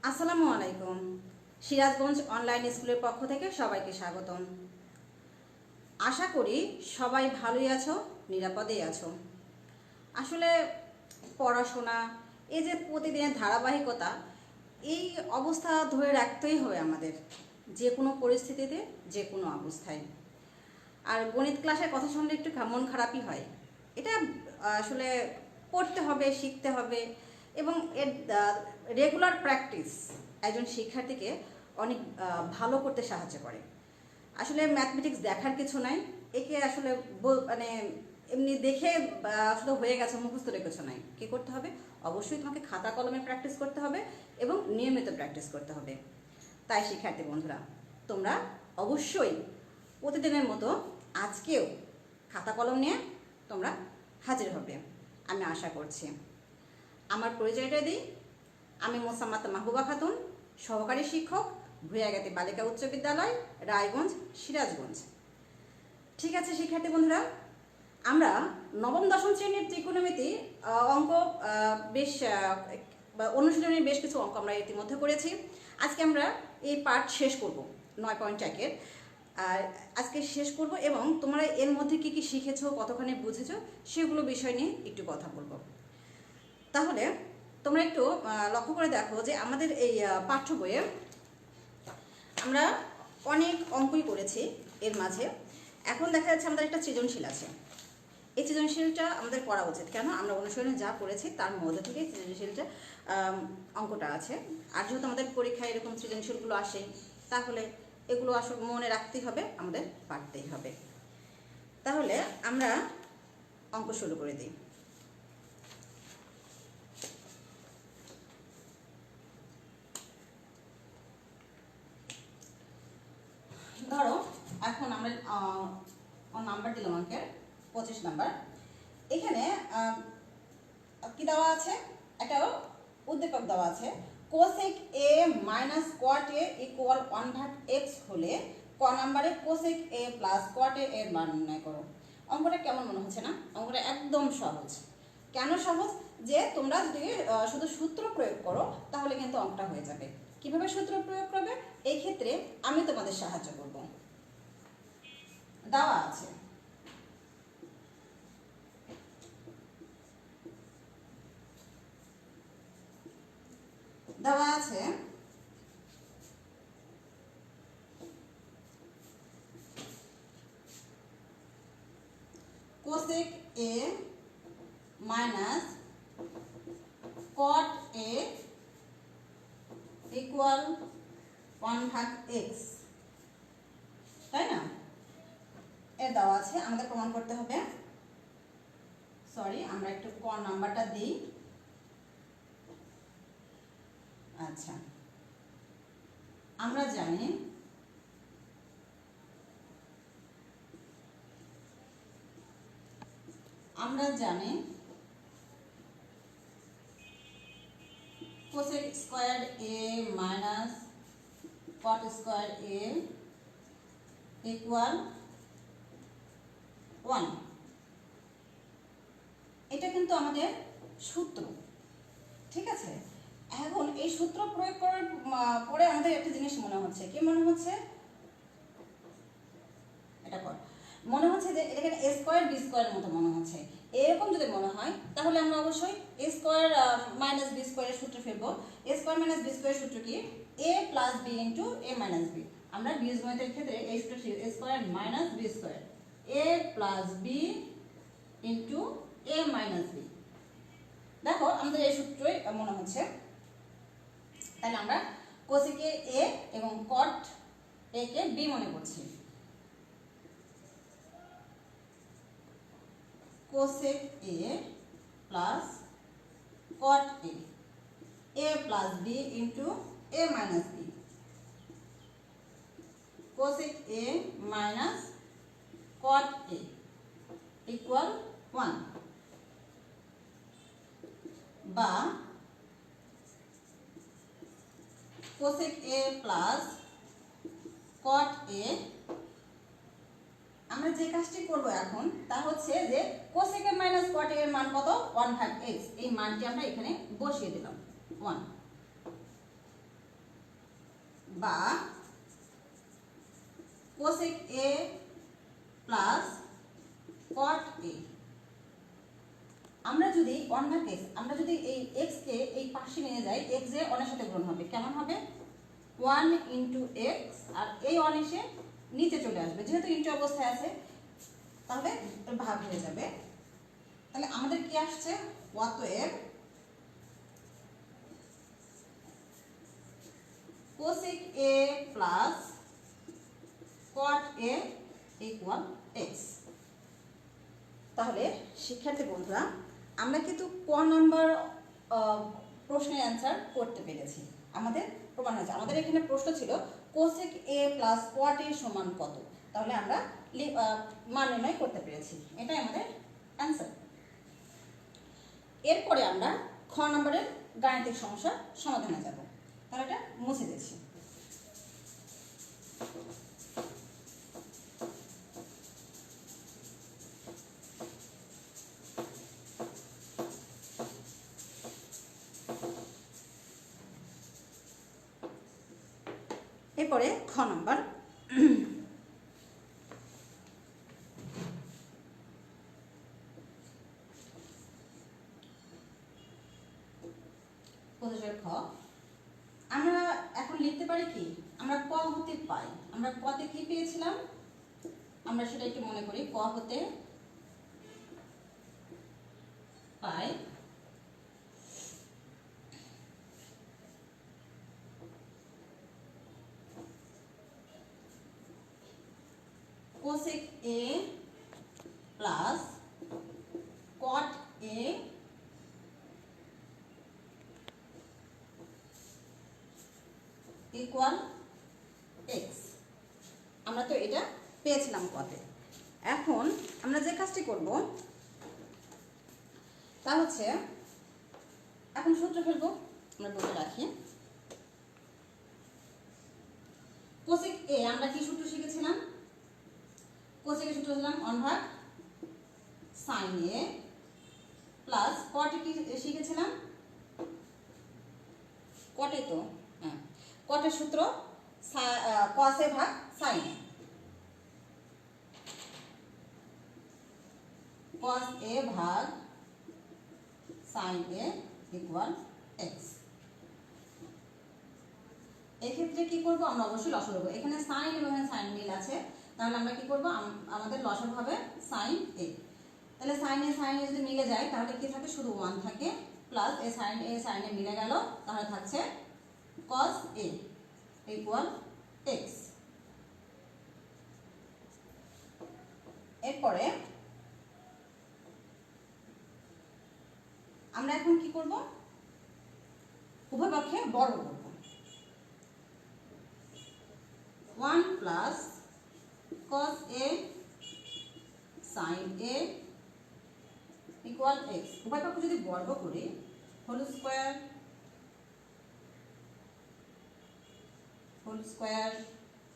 আসসালামু আলাইকুম। সিরাজগঞ্জ অনলাইন স্কুলের পক্ষ থেকে সবাইকে স্বাগতম। আশা করি সবাই ভালোই আছো, নিরাপদেই আছো। আসলে পড়াশোনা, এই যে প্রতিদিনের ধারাবাহিকতা, এই অবস্থা ধরে রাখতেই হবে আমাদের, যে কোনো পরিস্থিতিতে, যে কোনো অবস্থায়। আর গণিত ক্লাসের কথা শুনলে একটু মন খারাপই হয়। এটা আসলে পড়তে হবে, শিখতে হবে, এবং এর রেগুলার প্র্যাকটিস একজন শিক্ষার্থীকে অনেক ভালো করতে সাহায্য করে। আসলে ম্যাথমেটিক্স দেখার কিছু নাই, একে আসলে মানে এমনি দেখে আসলে হয়ে গেছে, মুখস্থ রেখেছো নাই। কী করতে হবে? অবশ্যই তোমাকে খাতা কলমে প্র্যাকটিস করতে হবে এবং নিয়মিত প্র্যাকটিস করতে হবে। তাই শিক্ষার্থী বন্ধুরা, তোমরা অবশ্যই প্রতিদিনের মতো আজকেও খাতা কলম নিয়ে তোমরা হাজির হবে, আমি আশা করছি। আমার পরিচয়টা দিই, আমি মোসাম্মত মাহবুবা খাতুন, সহকারী শিক্ষক, ভূয়াগাতি বালিকা উচ্চ বিদ্যালয়, রায়গঞ্জ, সিরাজগঞ্জ। ঠিক আছে শিক্ষার্থী বন্ধুরা, আমরা নবম দশম শ্রেণীর ত্রিকোণমিতি অঙ্ক বেশ অনুশীলনের বেশ কিছু অঙ্ক আমরা ইতিমধ্যে করেছি। আজকে আমরা এই পার্ট শেষ করব, 9.1-এর। আর আজকে শেষ করব এবং তোমরা এর মধ্যে কি কি শিখেছো, কতখানি বুঝেছো, সেগুলো বিষয় নিয়ে একটু কথা বলবো। তাহলে তোমরা একটু লক্ষ্য করে দেখো যে আমাদের এই পাঠ্য বইয়ে আমরা অনেক অঙ্কই করেছি। এর মাঝে এখন দেখা যাচ্ছে আমাদের একটা সৃজনশীল আছে। এই সৃজনশীলটা আমাদের করা উচিত। কেন? আমরা অনুশীলনে যা পড়েছি তার মধ্যে থেকে সৃজনশীলটা অঙ্কটা আছে। আর যেহেতু আমাদের পরীক্ষায় এরকম সৃজনশীলগুলো আসে, তাহলে এগুলো আসলে মনে রাখতেই হবে, আমাদের পারতেই হবে। তাহলে আমরা অঙ্ক শুরু করে দিই। ধরো এখন আমরা নাম্বার দিলাম অঙ্কের 25 নাম্বার। এখানে কি দেওয়া আছে? একটা উদ্দীপক দেওয়া আছে, cosec A minus কোয়াট A equal 1/x হলে ক নাম্বারে কোসেক এ প্লাস কোয়াট এর মান নির্ণয় করো। অঙ্কটা কেমন মনে হচ্ছে না? অঙ্কটা একদম সহজ। কেন সহজ? যে তোমরা যদি শুধু সূত্র প্রয়োগ করো তাহলে কিন্তু অঙ্কটা হয়ে যাবে। কিভাবে সূত্র প্রয়োগ করবে, এই ক্ষেত্রে আমি তোমাদের সাহায্য করব। দেওয়া আছে দেওয়া আছে cosec A minus cot A equal 1/x, তাই না? এর দেওয়া আছে, আমাদের প্রমাণ করতে হবে। সরি, আমরা একটু ক নাম্বারটা দিই। আচ্ছা, আমরা জানি কোসেক স্কয়ার এ মাইনাস কট স্কয়ার এ ইকুয়াল 1। এটা কিন্তু আমাদের সূত্র, ঠিক আছে? এখন এই সূত্র প্রয়োগ করার পরে আমাদের একটা জিনিস মনে হচ্ছে, কি মনে হচ্ছে? এটা পর মনে হচ্ছে যে এখানে এ স্কয়ার বি স্কয়ারের মতো মনে হচ্ছে। এরকম যদি মনে হয় তাহলে আমরা অবশ্যই এ স্কয়ার মাইনাস বি স্কয়ারের সূত্র ফেলবো। এ স্কয়ার মাইনাস বি স্কয়ারের সূত্র কি? এ plus B into A minus B. আমরা বীজগণিতের ক্ষেত্রে এই সূত্রটি এ square minus B square, A plus B into A minus B. দেখো আমাদের এই সূত্রই মনে হচ্ছে। তাহলে আমরা কোসেকে এ এবং কট এ কে বি মনে করছি। Cosec A plus cot A plus B into A minus B. Cosec A minus cot A equal 1, বা কোসেক এ প্লাস কট এ। আমরা যে কাজটি করব এখন তা হচ্ছে যে কোসেক এ মাইনাস কট এর মান কত? 1/x। এই মানটি আমরা এখানে বসিয়ে দিলাম 1। বা কোসেক এ প্লাস কট এ। আমরা যদি 1/x, আমরা যদি এই x কে এই পাশে নিয়ে যাই, x এ 1 এর সাথে গুণ হবে, কেমন হবে 1 ইন্টু এক্স, আর এই 1 এসে নিচে চলে আসবে, যেহেতু ইন্টু অবস্থায় আছে তাহলে ভাগ হয়ে যাবে। তাহলে আমাদের কি আসছে, অতএব cosec A plus cot A equal x. তাহলে শিক্ষার্থী বন্ধুরা, আমরা কিন্তু ক নম্বর প্রশ্নের অ্যান্সার করতে পেরেছি, আমাদের প্রমাণ হয়েছে। আমাদের এখানে প্রশ্ন ছিল কোসেক এ প্লাস কট এ সমান কত, তাহলে আমরা মান নির্ণয় করতে পেরেছি, এটাই আমাদের অ্যান্সার। এরপরে আমরা খ নম্বরের গাণিতিক সমস্যার সমাধানে যাব। তাহলে এটা মুছে দিচ্ছি। এরপরে খ নম্বর, খ, আমরা এখন লিখতে পারি কি, আমরা ক হতে পাই, আমরা কতে কি পেয়েছিলাম, আমরা সেটা একটু মনে করি। ক হতে পাই cosec A plus cot A equal x. আমরা তো এটা পেয়েছিলাম কতে। এখন আমরা যে কাজটি করব তা হচ্ছে, এখন সূত্র ফেলবো, আমরা বলে রাখি। কোসেক এ আমরা কি সূত্র শিখেছিলাম, কোসেক এর সূত্র ছিলাম 1/sin এ প্লাস কট এ কি শিখেছিলাম, কটে তো হ্যাঁ, কটের সূত্র cos এ ভাগ sin এ, cos এ ভাগ sin এ ইকুয়াল এক্স। এক্ষেত্রে কি করব, আমরা অবশ্যই লসাগু করব। এখানে sin এবং sin মিল আছে, তাহলে আমরা কি করব, আমাদের লসাগু হবে sin a। তাহলে sin এ যদি মিলে যায় তাহলে কি থাকে, শুধু 1 থাকে, প্লাস এই sin এ মিলে গেল, তাহলে থাকছে cos a ইকুয়াল x। এরপরে আমরা এখন কি করব, উভয় পক্ষে বর্গ করব। 1 plus cos a sin a equal x। উভয় পক্ষ যদি বর্গ করি, whole square whole square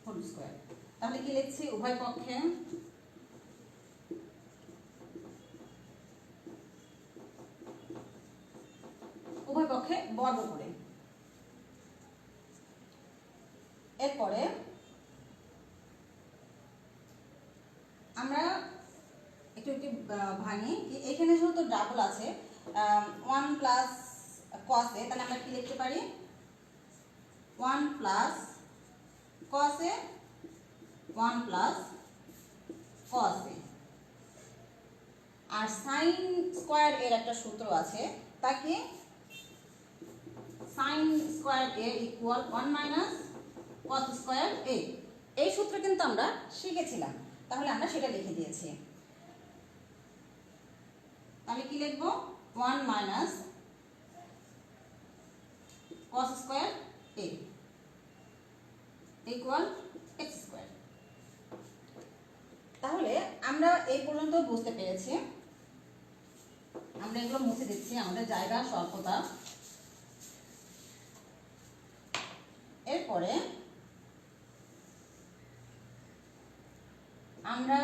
whole square, তাহলে কি লিখছি, উভয় পক্ষে বর্গ করে। এরপরে আমরা একটু ভাঙি, এখানে যেহেতু ডাবল আছে 1 প্লাস cos a, তাহলে আমরা কি লিখতে পারি, 1 plus cos a 1 plus cos a। আর sin স্কয়ার এর একটা সূত্র আছে, তাকে sin square a equal 1 minus cos square a। এই সূত্র কিন্তু আমরা শিখেছিলাম, তাহলে আমরা সেটা লিখে দিয়েছি। তাহলে কি লিখব, 1 minus cos square a equal x square. তাহলে আমরা এই পর্যন্ত বুঝতে পেরেছি। আমরা এগুলো মুছে দিচ্ছি, আমাদের জায়গা স্বল্পতা। এরপরে আমরা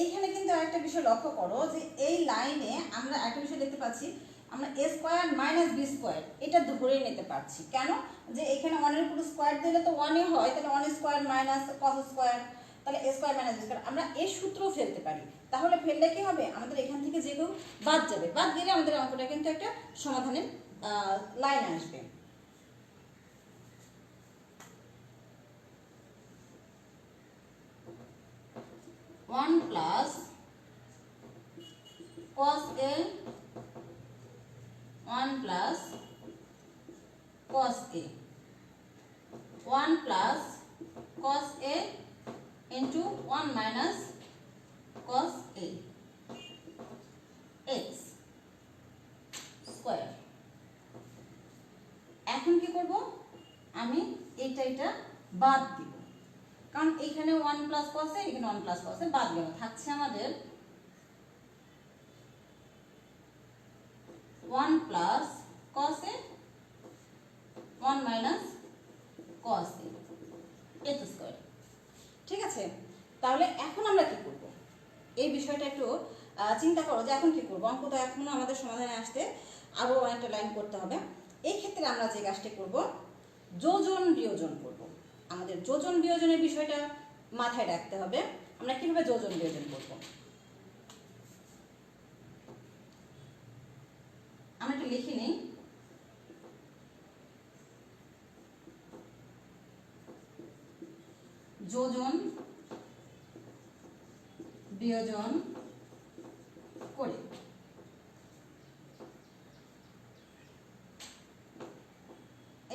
এইখানে কিন্তু একটা বিষয় লক্ষ্য করো, যে এই লাইনে আমরা একটা বিষয় দেখতে পাচ্ছি, আমরা a square minus b square এটা ধরে নিতে পারছি। কেন? যে এখানে 1 এর পুরো স্কয়ার দিলে তো 1 ই হয়, তাহলে 1 স্কয়ার মাইনাস cos স্কয়ার, তাহলে a square minus b square আমরা এই সূত্র ফেলতে পারি। তাহলে ফেললে কি হবে, আমাদের এখান থেকে যে কেউ বাদ যাবে, বাদ গেলে আমাদের অঙ্কটা কিন্তু একটা সমাধানের লাইন আসবে। One plus cos a 1 plus cos a 1 plus cos a into 1 minus cos a x square. এখন কি করব, আমি এটা বাদ দিব, কারণ এখানে 1 plus cos a এখানে 1 plus cos a বাদ গেল, থাকছে আমাদের 1 plus cos a 1 minus cos a x square. ঠিক আছে, তাহলে এখন আমরা কি করব, এই বিষয়টা একটু চিন্তা করো যে এখন কি করব। অঙ্ক তো এখনো আমাদের সমাধানে আসতে আরো অনেকটা লাইন করতে হবে। এই ক্ষেত্রে আমরা যে কাজটি করব, যোজন বিয়োজন করব। আমাদের যোজন বিয়োজনের বিষয়টা মাথায় রাখতে হবে। আমরা কিভাবে যোজন বিয়োজন করব, আমরা একটু লিখে নিই। যোজন বিয়োজন করে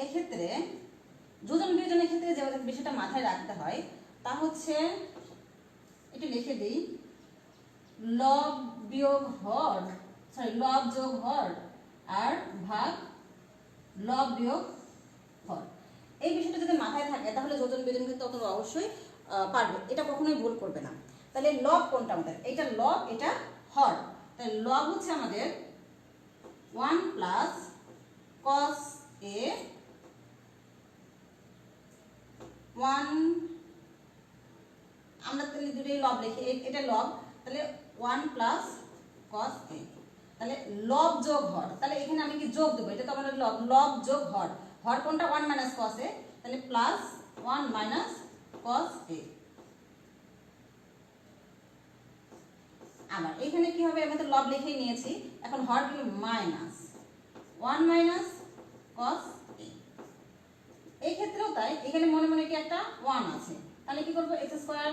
এক্ষেত্রে যোজন বিয়োজনের ক্ষেত্রে যে বিষয়টা মাথায় রাখতে হয় তা হচ্ছে, একটু লিখে দিই, লব বিয়োগ হর, লব যোগ হর আর ভাগ লব বিয়োগ হর। এই বিষয়টা যদি মাথায় থাকে তাহলে যোজন বিয়োজন কিন্তু তত অবশ্যই পারবে, এটা কখনোই ভুল করবে না। তাহলে লব কোনটা আমাদের, এটা লব এটা হর, তাহলে লব হচ্ছে আমাদের 1 প্লাস cos a 1, আমরা তাহলে দুটোই লব লিখি, এটা লব, তাহলে 1 প্লাস cos a, তাহলে লব যোগ হর, তাহলে এখানে আমি কি যোগ দেবো, এটা তো আমাদের লব, লব যোগ হর, হর কোনটা 1 মাইনাস cos a, তাহলে প্লাস 1 মাইনাস cos a। আবার এখানে কি হবে, আমি তো লব লিখেই নিয়েছি, এখন হর কি মাইনাস 1 মাইনাস cos a। এই ক্ষেত্রেও তাই, এখানে মনে মনে কি একটা 1 আছে, তাহলে কি করব, x square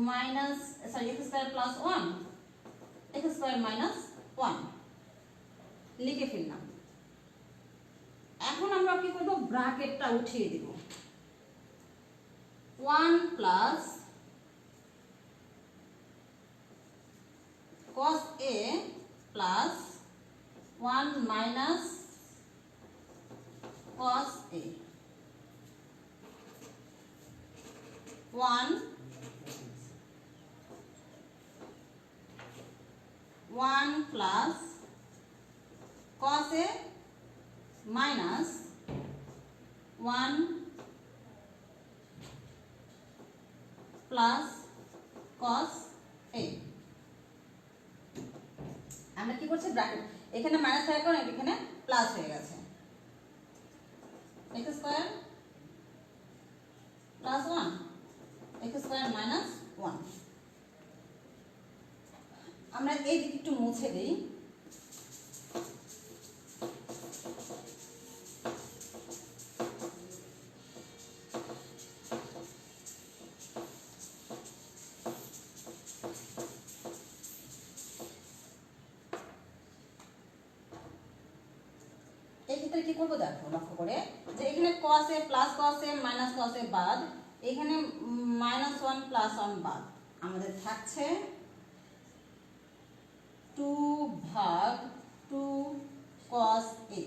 minus x square plus 1 x square minus 1 লিখে ফেললাম। এখন আমরা কি করব, ব্র্যাকেটটা উঠিয়ে দিব, 1 plus cos a plus 1 minus cos a 1 plus cos a minus 1 plus cos a। আমরা কি করছি, ব্র্যাকেট এখানে মাইনাস থাকার কারণে এখানে প্লাস হয়ে গেছে, x square plus 1 x square minus 1। আমরা এই দিকে একটু মুছে দেই, এক্ষেত্রে কি করবো দেখো, লক্ষ্য করে যে এখানে cos a plus cos a minus cos a বাদ, এখানে মাইনাস 1 প্লাস 1 বাদ, আমাদের থাকছে 2 ভাগ 2 cos a,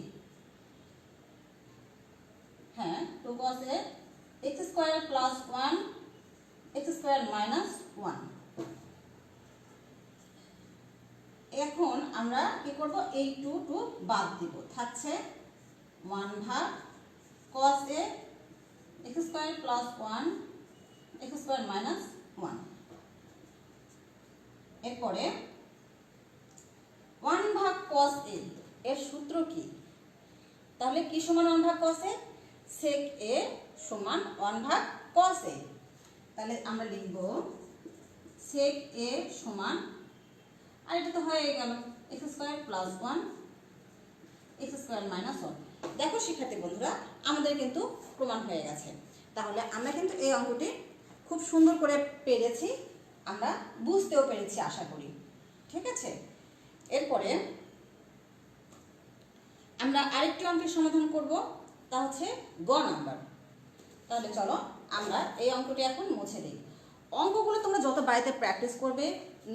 হ্যাঁ 2 cos a x square plus 1 x square minus 1। এখন আমরা কি করব, এই 2 বাদ দিব, থাকছে 1 ভাগ cos a x square plus 1 x square minus 1। এরপরে 1 ভাগ cos a, এর সূত্র কি? তাহলে কি সমান 1 ভাগ cos a? sec a সমান 1 ভাগ cos a। তাহলে আমরা লিখব sec a সমান, আর এটা তো হয়ে গেল x square plus 1 x square minus 1। দেখো শিক্ষার্থী বন্ধুরা, আমাদের কিন্তু প্রমাণ হয়ে গেছে। তাহলে আমরা কিন্তু এই অঙ্কটি খুব সুন্দর করে পেরেছি, আমরা বুঝতেও পেরেছি আশা করি। ঠিক আছে, এরপরে আমরা আরেকটি অঙ্কের সমাধান করব, তা হচ্ছে গ নাম্বার। তাহলে চলো আমরা এই অঙ্কটি এখন মুছে দিই। অঙ্কগুলো তোমরা যত বাড়িতে প্র্যাকটিস করবে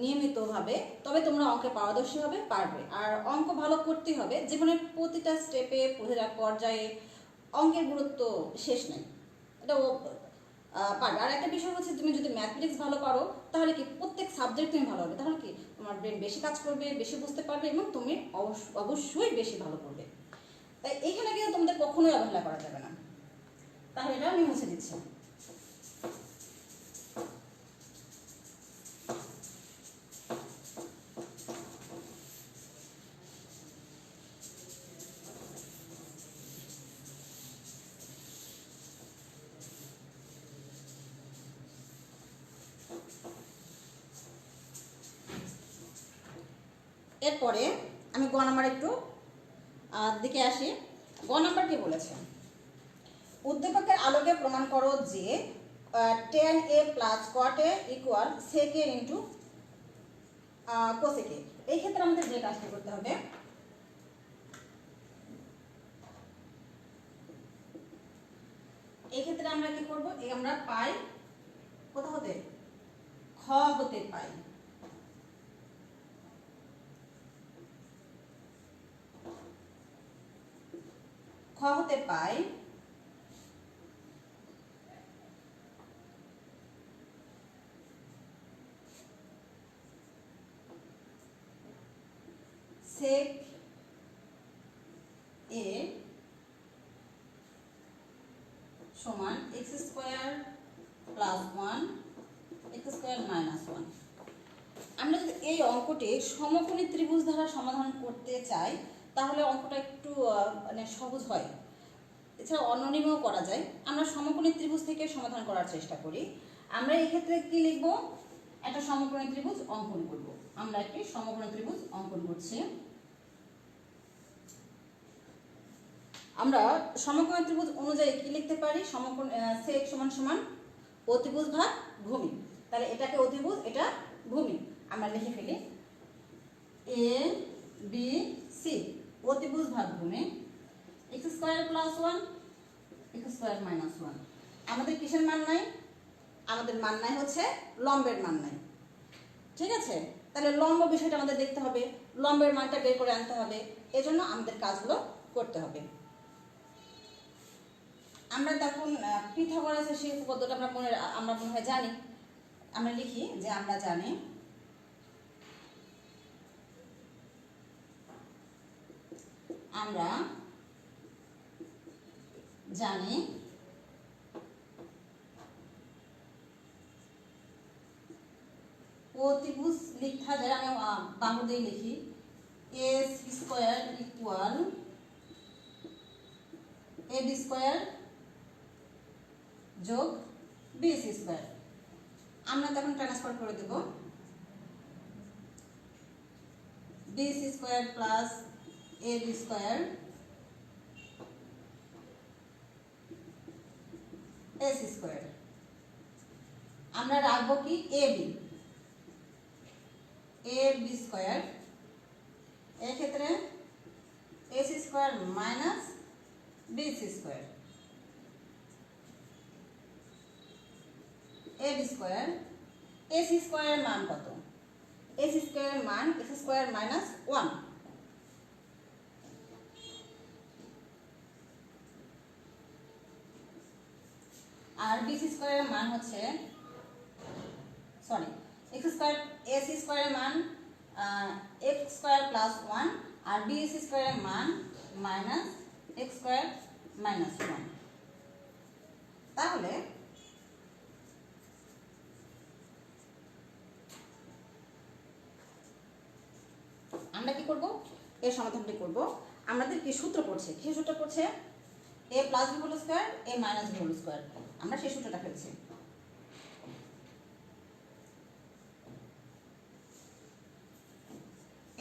নিয়মিতভাবে, তবে তোমরা অঙ্কে পারদর্শী হবে, পারবে। আর অঙ্ক ভালো করতে হবে, জীবনের প্রতিটা স্টেপে, প্রতিটা পর্যায়ে অঙ্কের গুরুত্ব শেষ নেই, এটা পারবে। আর একটা বিষয় হচ্ছে, তুমি যদি ম্যাথমেটিক্স ভালো পারো তাহলে কি প্রত্যেক সাবজেক্ট তুমি ভালো হবে, তাহলে কি তোমার ব্রেন বেশি কাজ করবে, বেশি বুঝতে পারবে এবং তুমি অবশ্যই বেশি ভালো করবে। তাই এখানে কিন্তু তোমাদের কখনোই অবহেলা করা যাবে না। তাহলে এটা আমি মুছে দিচ্ছি। এরপরে আমি গ নাম্বার একটু দিকে আসি। গ নাম্বার কি বলেছে? উদ্দীপকের আলোকে প্রমাণ করো যে tan a plus cot a equal sec a into cosec a। এই ক্ষেত্রে আমাদের যে কাজটা করতে হবে, এই ক্ষেত্রে আমরা কি করব, আমরা পাই কোথা হতে, খ হতে পাই। খ হতে পাই sec a সমান x square plus 1 x square minus 1। আমরা যদি এই অঙ্কটি সমকোণী ত্রিভুজ দ্বারা সমাধান করতে চাই তাহলে অঙ্কটা একটু মানে সহজ হয়। এছাড়া অন্য নিয়মেও করা যায়। আমরা সমকোণী ত্রিভুজ থেকে সমাধান করার চেষ্টা করি। আমরা এই ক্ষেত্রে কি লিখব, একটা সমকোণী ত্রিভুজ অঙ্কন করব। আমরা একটি সমকোণী ত্রিভুজ অঙ্কন করছি। আমরা সমকোণী ত্রিভুজ অনুযায়ী কি লিখতে পারি, সমকোণ sec সমান সমান অতিভুজ ভাগ ভূমি। তাহলে এটাকে অতিভুজ, এটা ভূমি। আমরা লিখে ফেলি a b c অতিভুজ ভাগ ভূমি x square plus 1 x square minus 1। আমাদের কিসের মান নাই? আমাদের মান নাই হচ্ছে লম্বের মান নাই। ঠিক আছে, তাহলে লম্ব বিষয়টা আমাদের দেখতে হবে, লম্বের মানটা বের করে আনতে হবে। এজন্য আমাদের কাজগুলো করতে হবে। আমরা তখন পিথাগোরাসের সেই উপপাদ্যটা আমরা মনে হয় জানি। আমরা লিখি যে আমরা জানি অতিভুজ লিখা যায়, আমি বাংলা দিয়ে লিখি a square equal ab square যোগ bc স্কয়ার। আমরা তখন ট্রান্সফার করে দেব bc square plus ab square ac square. আমরা রাখবো কি ab স্কয়ার, এই ক্ষেত্রে ac square minus bc square ab square. ac স্কয়ারের মান কত? ac স্কয়ারের মান x স্কয়ার মাইনাস 1। আর bc স্কয়ারের মান হচ্ছে x স্কয়ার, ac স্কয়ারের মান x স্কয়ার প্লাস 1 আর bc স্কয়ারের মান মাইনাস x স্কয়ার মাইনাস 1। তাহলে আমরা কি করব, এর সমাধানটি করব। আমাদের কি সূত্র পড়ছে, কি সূত্র পড়ছে? a plus B whole square a minus B whole square. আমরা সেই সূত্রটা ফেলছি।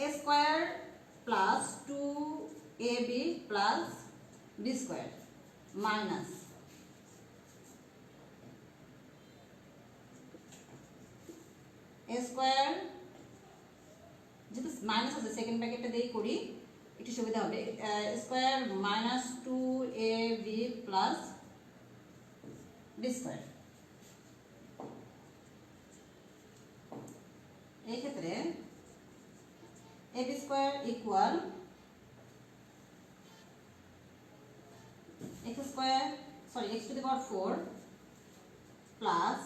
a square plus 2ab plus B square minus a square, যেহেতু মাইনাস আছে সেকেন্ড ব্র্যাকেটটা দিয়েই করি একটু সুবিধা হবে, square minus 2ab plus B square. এই ক্ষেত্রে ab square equal x square x to the power 4 plus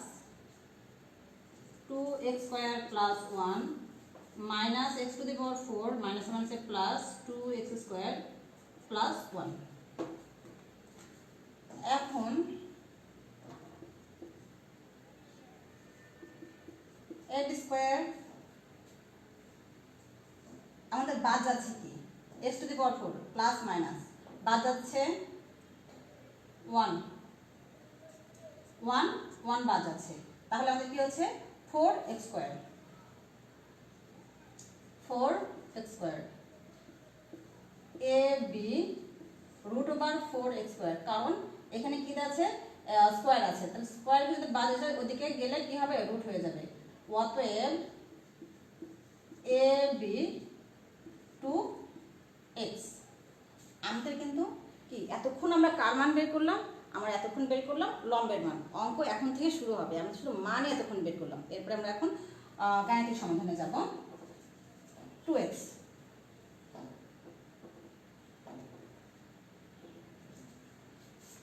2x square plus 1 minus x to the power 4 minus মানে প্লাস 2x স্কয়ার প্লাস 1। এখন ab স্কয়ার আমাদের বাদ যাচ্ছে কি, x to the power 4 plus minus বাদ যাচ্ছে 1 1 1 বাদ যাচ্ছে, তাহলে আমাদের কি হচ্ছে 4x square 4x square ab root over 4x square, কারণ এখানে কি আছে স্কয়ার আছে, তাহলে স্কয়ার যদি বাদ যায় ওদিকে গেলে কি হবে রুট হয়ে যাবে। অতএব ab 2x। আমাদের কিন্তু কি এতক্ষণ আমরা কার মান বের করলাম, আমরা এতক্ষণ বের করলাম লম্বের মান। অঙ্ক এখন থেকে শুরু হবে, আমরা শুধু মানে এতক্ষণ বের করলাম। এরপরে আমরা এখন গাণিতিক সমাধানে যাব। 2x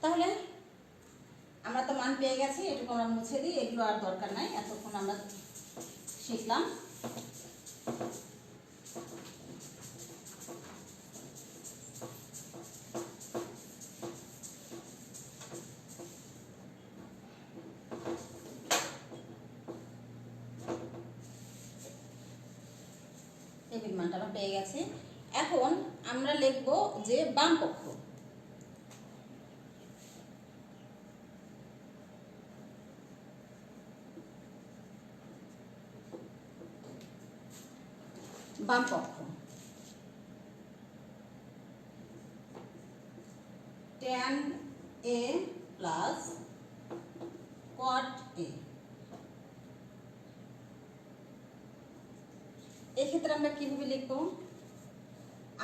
তাহলে আমরা তো মান পেয়ে গেছি, এটুকু আমরা মুছে দিই, এগুলো আর দরকার নাই, এতক্ষণ আমরা শিখলাম। এই মানটা আমরা পেয়ে গেছি। এখন আমরা লিখব যে বাম পক্ষ, বাম পক্ষ tan a plus cot a। এক্ষেত্রে আমরা কিভাবে লিখবো,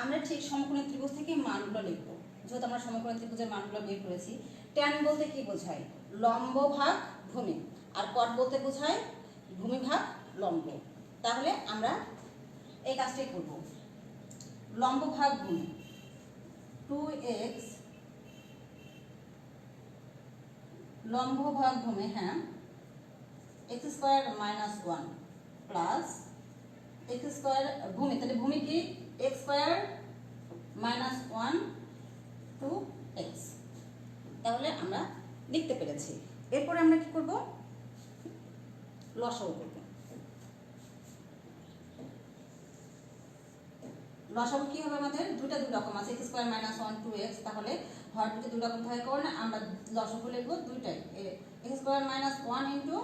আমরা ঠিক সমকোণী ত্রিভুজ থেকে মানগুলো লিখবো। যেহেতু আমরা সমকোণী ত্রিভুজের মানগুলো বের করেছি, ট্যান বলতে কি বোঝায় লম্ব ভাগ ভূমি, আর কট বলতে বোঝায় ভূমি ভাগ লম্ব। তাহলে আমরা এই কাজটাই করব। লম্ব ভাগ ভূমি 2x লম্ব ভাগ ভূমি, হ্যাঁ x square minus 1 plus x square ভূমি, তাহলে ভূমি কি x স্কয়ার মাইনাস 1 2x। তাহলে আমরা লিখতে পেরেছি। এরপরে আমরা কি করব, লসাগু করব। লসাগু কি হবে, আমাদের দুই রকম আছে, x স্কয়ার মাইনাস 1 2x, তাহলে হর দুটো দুই রকম থাকার কারণে আমরা লসাগু লিখব দুইটাই, x square minus 1 into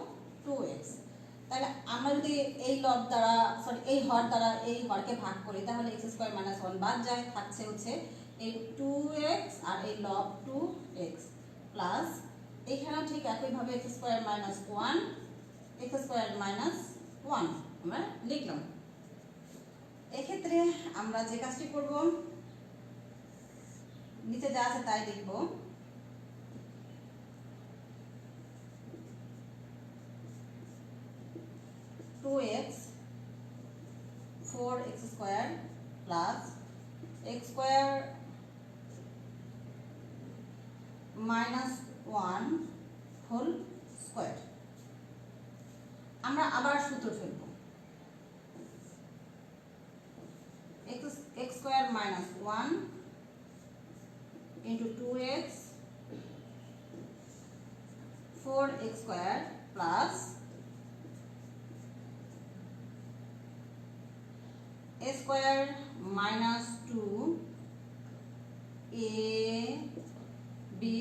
2x। তাহলে আমরা যদি এই লব দ্বারা এই হর দ্বারা এই হরকে ভাগ করি, তাহলে x স্কয়ার মাইনাস 1 বাদ যায়, থাকছে হচ্ছে এই 2x আর এই লব 2x প্লাস এখানে ঠিক একইভাবে x square minus 1 x square minus 1 আমরা লিখলাম। এক্ষেত্রে আমরা যে কাজটি করব, নিচে যা আছে তাই লিখব। Two x 4x square plus x square minus 1 whole square. আমরা আবার সূত্র ফেলব, x square minus 1 into 2x 4x square plus a square minus two A B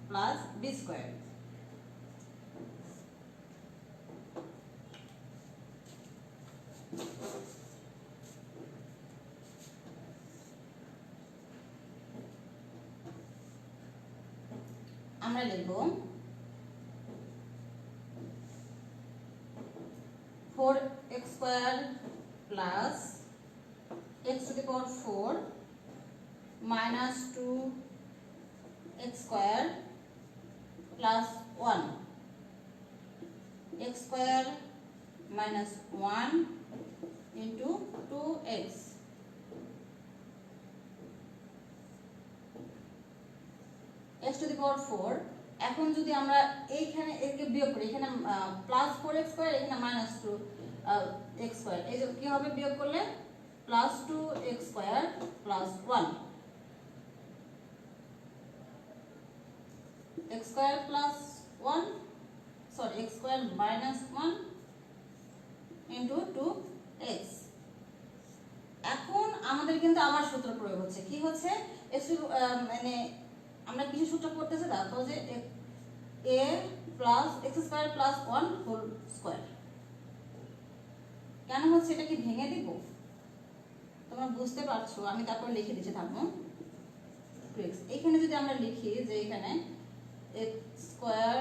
plus B square. আমরা লিখব 4x square plus x to the power 4 minus 2x square plus 1 x square minus 1 into 2x x to the power 4। এখন যদি আমরা এইখানে একে বিয়োগ করি, এখানে প্লাস 4x স্কয়ার, এখানে মাইনাস 2x স্কয়ার, এই যে কি হবে বিয়োগ করলে plus 2x square plus 1 x square plus 1 sorry x square minus 1 into 2x। এখন আমাদের কিন্তু আবার সূত্র প্রয়োগ হচ্ছে, কি হচ্ছে মানে আমরা কিছু সূত্র করতেছি, দেখো যে a plus x square plus 1 whole square. কেন হচ্ছে এটা কি ভেঙে দিব? তোমরা বুঝতে পারছো, আমি তারপর লিখে দিচ্ছি, থাকবো 2x। এখানে যদি আমরা লিখি যে এখানে x square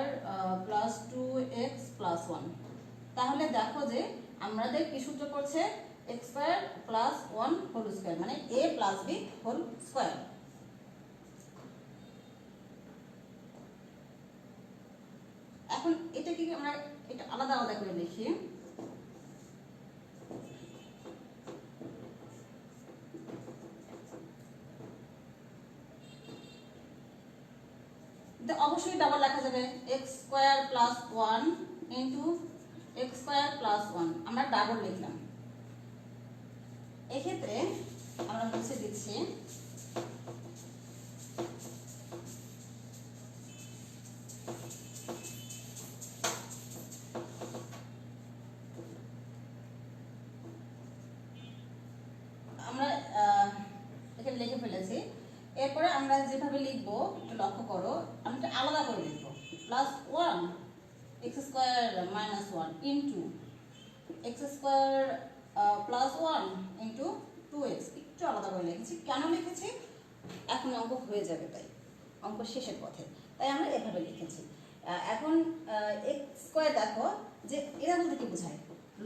plus 2x plus 1, তাহলে দেখো যে আমাদের কি সূত্র পড়ছে x square plus 1 whole square, মানে a plus b whole square. এখন এটা কি আমরা এটা আলাদা আলাদা করে লিখি। অবশ্যই ডাবল লেখা যাবে x square plus 1 into x square plus 1, আমরা ডাবল লিখলাম। এক্ষেত্রে আমরা মুছে দিচ্ছি আমরা এখানে লিখে ফেলেছি। এরপরে আমরা যেভাবে লিখবো একটু লক্ষ্য করো, আমরা আলাদা করে লিখবো plus 1 x square minus 1 into x square plus 1 into 2x। একটু আলাদা করে লিখেছি, কেন লিখেছি? এখন অঙ্ক হয়ে যাবে, তাই অঙ্ক শেষের পথে, তাই আমরা এভাবে লিখেছি। এখন x স্কয়ার দেখো যে এরা বলতে কি বোঝায়,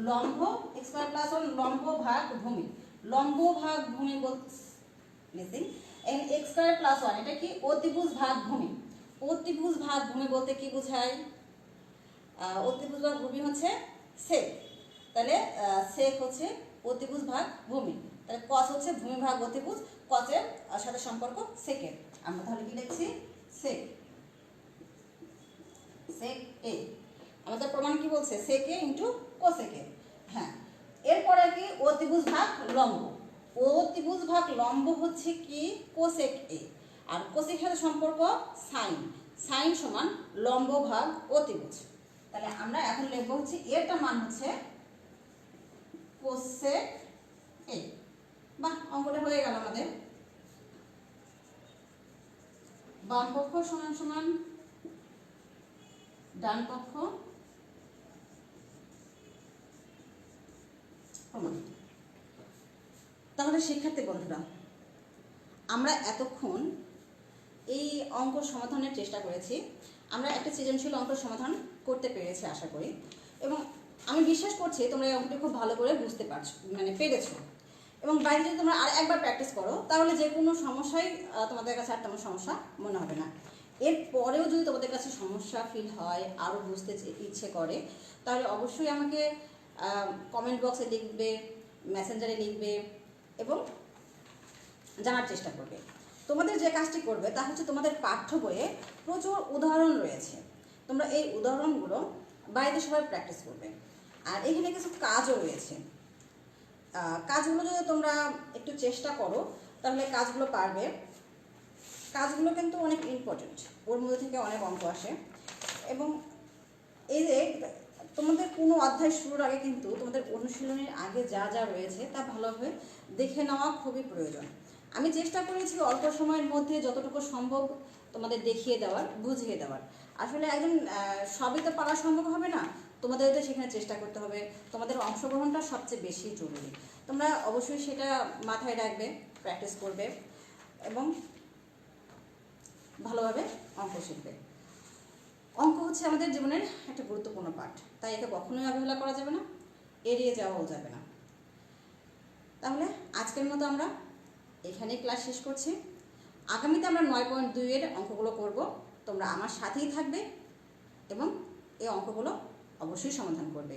লম্ব x স্কয়ার প্লাস 1 লম্ব ভাগ ভূমি, লম্ব ভাগ ভূমি বলতে x স্কয়ার প্লাস 1 এটা কি অতিভুজ ভাগ ভূমি। অতিভুজ ভাগ ভূমি বলতে কি বোঝায়? অতিভুজ ভাগ ভূমি হচ্ছে সেক, তাহলে সেক হচ্ছে অতিভুজ ভাগ ভূমি, তাহলে কস হচ্ছে ভূমি ভাগ অতিভুজ, কসের সাথে সম্পর্ক সেকের। আমরা তাহলে কি লিখছি সেক, সেক এ। আমাদের প্রমাণ কি বলছে সেক এ ইন্টু কোসেক এ। হ্যাঁ, এরপরে কি অতিভুজ ভাগ লম্ব, অতিভুজ ভাগ লম্ব হচ্ছে কি কোসেক এ, আর কোসেক সাথে সম্পর্ক সাইন, সাইন সমান লম্ব ভাগ অতিভুজ। তাহলে আমরা এখন লিখবো হচ্ছে এরটা মান হচ্ছে কোসেক এ। বাহ, অঙ্কটা হয়ে গেল আমাদের। বাম পক্ষ সমান সমান ডান পক্ষ সমান। তাহলে শিক্ষার্থী বন্ধুরা, আমরা এতক্ষণ এই অঙ্ক সমাধানের চেষ্টা করেছি, আমরা একটা সৃজনশীল অঙ্ক সমাধান করতে পেরেছি আশা করি, এবং আমি বিশ্বাস করছি তোমরা এই অঙ্কটি খুব ভালো করে বুঝতে পারছো, মানে পেরেছো। এবং বাইরে যদি তোমরা আর একবার প্র্যাকটিস করো তাহলে যে কোনো সমস্যাই তোমাদের কাছে আর তেমন সমস্যা মনে হবে না। এরপরেও যদি তোমাদের কাছে সমস্যা ফিল হয়, আরও বুঝতে ইচ্ছে করে, তাহলে অবশ্যই আমাকে কমেন্ট বক্সে লিখবে, মেসেঞ্জারে লিখবে এবং জানার চেষ্টা করবে। তোমাদের যে কাজটি করবে তা হচ্ছে তোমাদের পাঠ্য বইয়ে প্রচুর উদাহরণ রয়েছে, তোমরা এই উদাহরণগুলো বাড়িতে সবাই প্র্যাকটিস করবে। আর এখানে কিছু কাজও রয়েছে, কাজগুলো যদি তোমরা একটু চেষ্টা করো তাহলে কাজগুলো পারবে। কাজগুলো কিন্তু অনেক ইম্পর্টেন্ট, ওর মধ্যে থেকে অনেক অঙ্ক আসে। এবং এই যে তোমাদের কোনো অধ্যায় শুরুর আগে কিন্তু তোমাদের অনুশীলনের আগে যা যা রয়েছে তা ভালোভাবে দেখে নেওয়া খুবই প্রয়োজন। আমি চেষ্টা করেছি অল্প সময়ের মধ্যে যতটুকু সম্ভব তোমাদের দেখিয়ে দেওয়ার, বুঝিয়ে দেওয়ার। আসলে একজন সবই তো পারা সম্ভব হবে না, তোমাদের তো সেখানে চেষ্টা করতে হবে। তোমাদের অংশগ্রহণটা সবচেয়ে বেশি জরুরি। তোমরা অবশ্যই সেটা মাথায় রাখবে, প্র্যাকটিস করবে এবং ভালোভাবে অঙ্ক শিখবে। অঙ্ক হচ্ছে আমাদের জীবনের একটা গুরুত্বপূর্ণ পাঠ, তাই একে কখনোই অবহেলা করা যাবে না, এড়িয়ে যাওয়াও যাবে না। তাহলে আজকের মতো আমরা এখানেই ক্লাস শেষ করছি। আগামীতে আমরা 9.2 এর অঙ্কগুলো করব। তোমরা আমার সাথেই থাকবে এবং এই অঙ্কগুলো অবশ্যই সমাধান করবে,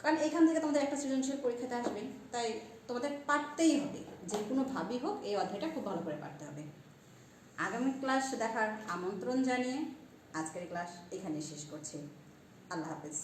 কারণ এখান থেকে তোমাদের একটা সৃজনশীল পরীক্ষাতে আসবে, তাই তোমাদের পারতেই হবে, যে কোনোভাবেই হোক এই অধ্যায়টা খুব ভালো করে পারতে হবে। আগামী ক্লাস দেখার আমন্ত্রণ জানিয়ে আজকের ক্লাস এখানে শেষ করছি। আল্লাহ হাফেজ।